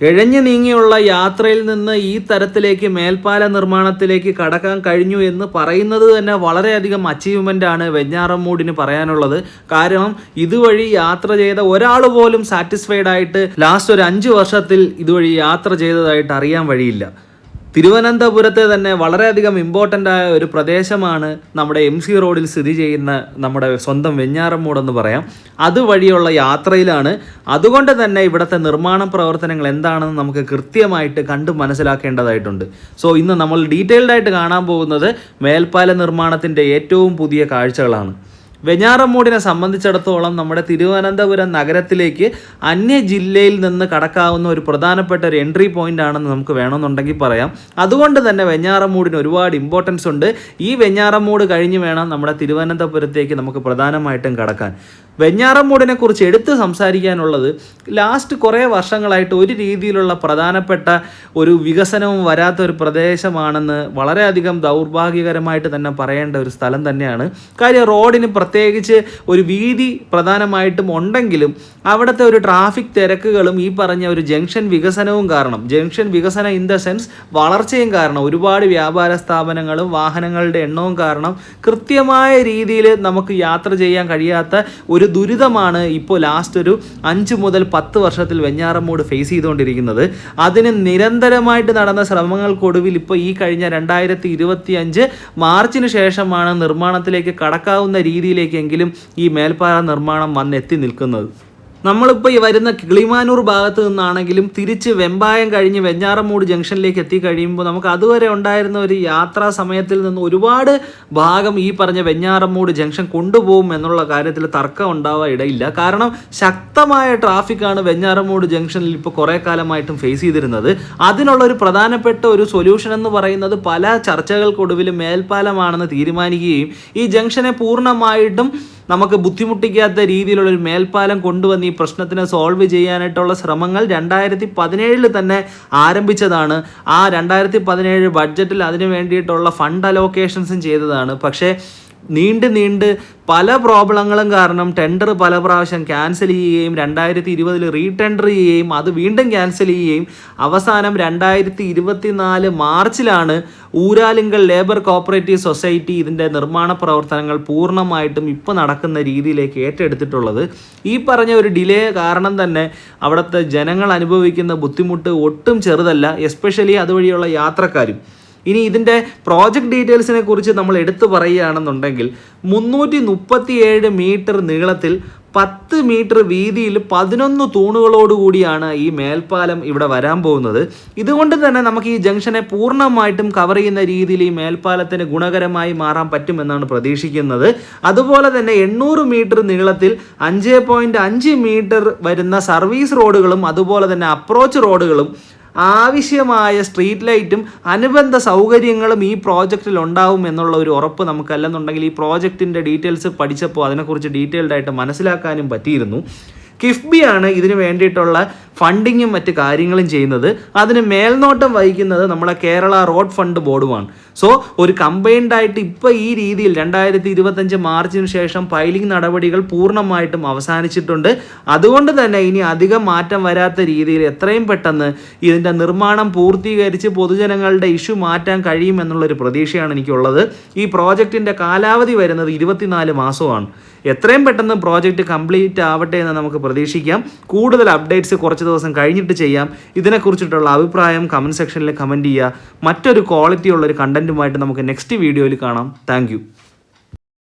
ഇഴഞ്ഞു നീങ്ങിയുള്ള യാത്രയിൽ നിന്ന് ഈ തരത്തിലേക്ക് മേൽപ്പാല നിർമ്മാണത്തിലേക്ക് കടക്കാൻ കഴിഞ്ഞു എന്ന് പറയുന്നത് തന്നെ വളരെയധികം അച്ചീവ്മെൻ്റ് ആണ് വെഞ്ഞാറമ്മൂടിന് പറയാനുള്ളത്. കാരണം ഇതുവഴി യാത്ര ചെയ്ത ഒരാൾ പോലും സാറ്റിസ്ഫൈഡ് ആയിട്ട് ലാസ്റ്റ് ഒരു 5 വർഷത്തിൽ ഇതുവഴി യാത്ര ചെയ്തതായിട്ട് അറിയാൻ വഴിയില്ല. തിരുവനന്തപുരത്തെ തന്നെ വളരെയധികം ഇമ്പോർട്ടൻ്റ് ആയ ഒരു പ്രദേശമാണ് നമ്മുടെ MC റോഡിൽ സ്ഥിതി ചെയ്യുന്ന നമ്മുടെ സ്വന്തം വെഞ്ഞാറമ്മൂട് എന്ന് പറയാം. അതുവഴിയുള്ള യാത്രയിലാണ്. അതുകൊണ്ട് തന്നെ ഇവിടുത്തെ നിർമ്മാണ പ്രവർത്തനങ്ങൾ എന്താണെന്ന് നമുക്ക് കൃത്യമായിട്ട് കണ്ട് മനസ്സിലാക്കേണ്ടതായിട്ടുണ്ട്. സോ ഇന്ന് നമ്മൾ ഡീറ്റെയിൽഡ് ആയിട്ട് കാണാൻ പോകുന്നത് മേൽപ്പാല നിർമ്മാണത്തിൻ്റെ ഏറ്റവും പുതിയ കാഴ്ചകളാണ്. വെഞ്ഞാറമ്മൂടിനെ സംബന്ധിച്ചിടത്തോളം നമ്മുടെ തിരുവനന്തപുരം നഗരത്തിലേക്ക് അന്യ ജില്ലയിൽ നിന്ന് കടക്കാവുന്ന ഒരു പ്രധാനപ്പെട്ട ഒരു എൻട്രി പോയിന്റ് ആണെന്ന് നമുക്ക് വേണമെന്നുണ്ടെങ്കിൽ പറയാം. അതുകൊണ്ട് തന്നെ വെഞ്ഞാറമ്മൂടിന് ഒരുപാട് ഇമ്പോർട്ടൻസ് ഉണ്ട്. ഈ വെഞ്ഞാറമ്മൂട് കഴിഞ്ഞ് വേണം നമ്മുടെ തിരുവനന്തപുരത്തേക്ക് നമുക്ക് പ്രധാനമായിട്ടും കടക്കാൻ. വെഞ്ഞാറമ്മൂടിനെ കുറിച്ച് എടുത്ത് സംസാരിക്കാനുള്ളത് ലാസ്റ്റ് കുറേ വർഷങ്ങളായിട്ട് ഒരു രീതിയിലുള്ള പ്രധാനപ്പെട്ട ഒരു വികസനവും വരാത്ത ഒരു പ്രദേശമാണെന്ന് വളരെയധികം ദൗർഭാഗ്യകരമായിട്ട് തന്നെ പറയേണ്ട ഒരു സ്ഥലം തന്നെയാണ്. കാര്യം റോഡിന് പ്രത്യേകിച്ച് ഒരു വീതി പ്രധാനമായിട്ടും ഉണ്ടെങ്കിലും അവിടുത്തെ ഒരു ട്രാഫിക് തിരക്കുകളും ഈ പറഞ്ഞ ഒരു ജംഗ്ഷൻ വികസനവും കാരണം, ജംഗ്ഷൻ വികസനം ഇൻ ദ സെൻസ് വളർച്ചയും കാരണം, ഒരുപാട് വ്യാപാര സ്ഥാപനങ്ങളും വാഹനങ്ങളുടെ എണ്ണവും കാരണം കൃത്യമായ രീതിയിൽ നമുക്ക് യാത്ര ചെയ്യാൻ കഴിയാത്ത ഒരു ദുരിതമാണ് ഇപ്പോൾ ലാസ്റ്റ് ഒരു 5 മുതൽ 10 വർഷത്തിൽ വെഞ്ഞാറമ്മൂട് ഫേസ് ചെയ്തുകൊണ്ടിരിക്കുന്നത്. അതിന് നിരന്തരമായിട്ട് നടന്ന ശ്രമങ്ങൾക്കൊടുവിൽ ഇപ്പോൾ ഈ കഴിഞ്ഞ 2025 മാർച്ചിന് ശേഷമാണ് നിർമ്മാണത്തിലേക്ക് കടക്കാവുന്ന രീതിയിലേക്കെങ്കിലും ഈ മേൽപ്പാല നിർമ്മാണം വന്നെത്തി നിൽക്കുന്നത്. നമ്മളിപ്പോൾ ഈ വരുന്ന കിളിമാനൂർ ഭാഗത്ത് നിന്നാണെങ്കിലും തിരിച്ച് വെമ്പായം കഴിഞ്ഞ് വെഞ്ഞാറമ്മൂട് ജംഗ്ഷനിലേക്ക് എത്തിക്കഴിയുമ്പോൾ നമുക്ക് അതുവരെ ഉണ്ടായിരുന്ന ഒരു യാത്രാ സമയത്തിൽ നിന്ന് ഒരുപാട് ഭാഗം ഈ പറഞ്ഞ വെഞ്ഞാറമ്മൂട് ജംഗ്ഷൻ കൊണ്ടുപോകും എന്നുള്ള കാര്യത്തിൽ തർക്കം ഉണ്ടാവാൻ ഇടയില്ല. കാരണം ശക്തമായ ട്രാഫിക്കാണ് വെഞ്ഞാറമ്മൂട് ജംഗ്ഷനിൽ ഇപ്പോൾ കുറേ കാലമായിട്ടും ഫേസ് ചെയ്തിരുന്നത്. അതിനുള്ള ഒരു പ്രധാനപ്പെട്ട ഒരു സൊല്യൂഷൻ എന്ന് പറയുന്നത് പല ചർച്ചകൾക്കൊടുവിൽ മേൽപ്പാലമാണെന്ന് തീരുമാനിക്കുകയും ഈ ജംഗ്ഷനെ പൂർണ്ണമായിട്ടും നമുക്ക് ബുദ്ധിമുട്ടിക്കാത്ത രീതിയിലുള്ളൊരു മേൽപ്പാലം കൊണ്ടുവന്ന് ഈ പ്രശ്നത്തിനെ സോൾവ് ചെയ്യാനായിട്ടുള്ള ശ്രമങ്ങൾ 2017 തന്നെ ആരംഭിച്ചതാണ്. ആ 2017 ബഡ്ജറ്റിൽ അതിന് വേണ്ടിയിട്ടുള്ള ഫണ്ട് അലോക്കേഷൻസും ചെയ്തതാണ്. പക്ഷേ നീണ്ട് പല പ്രോബ്ലങ്ങളും കാരണം ടെൻഡർ പല പ്രാവശ്യം ക്യാൻസൽ ചെയ്യുകയും 2020 റീടെൻഡർ ചെയ്യുകയും അത് വീണ്ടും ക്യാൻസൽ ചെയ്യുകയും അവസാനം 2024 മാർച്ചിലാണ് ഊരാലിങ്കൽ ലേബർ കോപ്പറേറ്റീവ് സൊസൈറ്റി ഇതിൻ്റെ നിർമ്മാണ പ്രവർത്തനങ്ങൾ പൂർണ്ണമായിട്ടും ഇപ്പോൾ നടക്കുന്ന രീതിയിലേക്ക് ഏറ്റെടുത്തിട്ടുള്ളത്. ഈ പറഞ്ഞ ഒരു ഡിലേ കാരണം തന്നെ അവിടുത്തെ ജനങ്ങൾ അനുഭവിക്കുന്ന ബുദ്ധിമുട്ട് ഒട്ടും ചെറുതല്ല, എസ്പെഷ്യലി അതുവഴിയുള്ള യാത്രക്കാരും. ഇനി ഇതിൻ്റെ പ്രോജക്റ്റ് ഡീറ്റെയിൽസിനെ കുറിച്ച് നമ്മൾ എടുത്തു പറയുകയാണെന്നുണ്ടെങ്കിൽ 337 മീറ്റർ നീളത്തിൽ 10 മീറ്റർ വീതിയിൽ 11 തൂണുകളോടുകൂടിയാണ് ഈ മേൽപ്പാലം ഇവിടെ വരാൻ പോകുന്നത്. ഇതുകൊണ്ട് തന്നെ നമുക്ക് ഈ ജംഗ്ഷനെ പൂർണ്ണമായിട്ടും കവർ ചെയ്യുന്ന രീതിയിൽ ഈ മേൽപ്പാലത്തിന് ഗുണകരമായി മാറാൻ പറ്റുമെന്നാണ് പ്രതീക്ഷിക്കുന്നത്. അതുപോലെ തന്നെ 800 മീറ്റർ നീളത്തിൽ 5.5 മീറ്റർ വരുന്ന സർവീസ് റോഡുകളും അതുപോലെ തന്നെ അപ്രോച്ച് റോഡുകളും ആവശ്യമായ സ്ട്രീറ്റ് ലൈറ്റും അനുബന്ധ സൗകര്യങ്ങളും ഈ പ്രോജക്റ്റിൽ ഉണ്ടാവും എന്നുള്ള ഒരു ഉറപ്പ് നമുക്കല്ലെന്നുണ്ടെങ്കിൽ ഈ പ്രോജക്റ്റിൻ്റെ ഡീറ്റെയിൽസ് പഠിച്ചപ്പോൾ അതിനെക്കുറിച്ച് ഡീറ്റെയിൽഡ് ആയിട്ട് മനസ്സിലാക്കാനും പറ്റിയിരുന്നു. കിഫ്ബിയാണ് ഇതിന് വേണ്ടിയിട്ടുള്ള ഫണ്ടിങ്ങും മറ്റ് കാര്യങ്ങളും ചെയ്യുന്നത്. അതിന് മേൽനോട്ടം വഹിക്കുന്നത് നമ്മുടെ കേരള റോഡ് ഫണ്ട് ബോർഡുമാണ്. സോ ഒരു കമ്പൈൻഡ് ആയിട്ട് ഇപ്പോൾ ഈ രീതിയിൽ 2025 മാർച്ചിന് ശേഷം ഫയലിംഗ് നടപടികൾ പൂർണ്ണമായിട്ടും അവസാനിച്ചിട്ടുണ്ട്. അതുകൊണ്ട് തന്നെ ഇനി അധികം മാറ്റം വരാത്ത രീതിയിൽ എത്രയും പെട്ടെന്ന് ഇതിൻ്റെ നിർമ്മാണം പൂർത്തീകരിച്ച് പൊതുജനങ്ങളുടെ ഇഷ്യൂ മാറ്റാൻ കഴിയുമെന്നുള്ളൊരു പ്രതീക്ഷയാണ് എനിക്കുള്ളത്. ഈ പ്രോജക്റ്റിൻ്റെ കാലാവധി വരുന്നത് 24 മാസമാണ്. എത്രയും പെട്ടെന്ന് പ്രോജക്റ്റ് കംപ്ലീറ്റ് ആവട്ടെ എന്ന് നമുക്ക് പ്രതീക്ഷിക്കാം. കൂടുതൽ അപ്ഡേറ്റ്സ് കുറച്ച് ദിവസം കഴിഞ്ഞിട്ട് ചെയ്യാം. ഇതിനെക്കുറിച്ചിട്ടുള്ള അഭിപ്രായം കമൻറ്റ് സെക്ഷനിൽ കമൻറ്റ് ചെയ്യുക. മറ്റൊരു ക്വാളിറ്റി ഉള്ളൊരു കണ്ടൻറ്റുമായിട്ട് നമുക്ക് നെക്സ്റ്റ് വീഡിയോയിൽ കാണാം. താങ്ക്